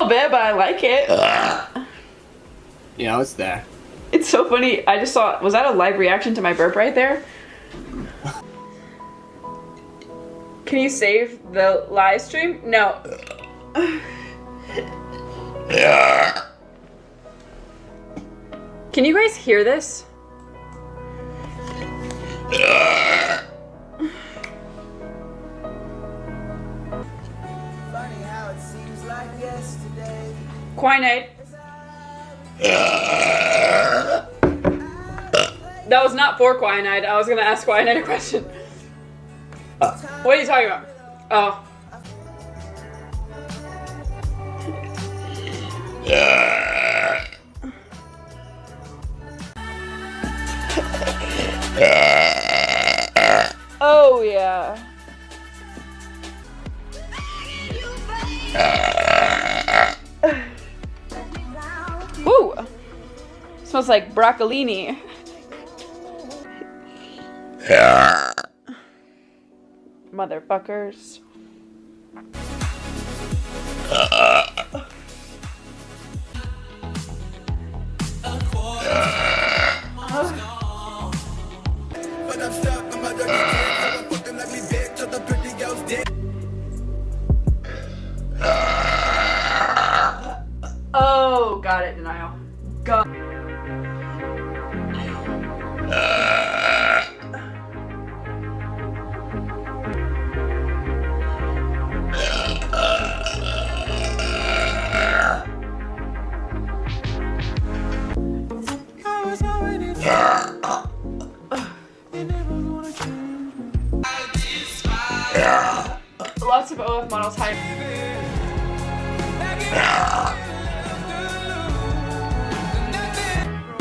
bit, but I like it. Yeah, it's there. It's so funny. I just saw, was that a live reaction to my burp right there? Can you save the live stream? No. Can you guys hear this? Funny how it seems like yesterday. Quinine. That was not for Quinine. I was gonna ask Quinine a question. What are you talking about? Oh. Oh yeah. Woo! Smells like broccolini. Motherfuckers. Oh, got it, denial. Got. Lots of OF models hype.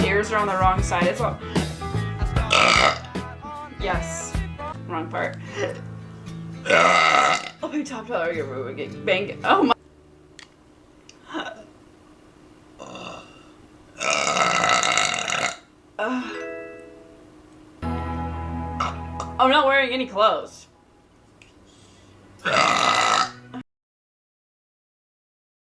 Ears are on the wrong side as well. Yes. Wrong part. Oh, my top dollar get ruined. Get bang. Oh my. I'm not wearing any clothes.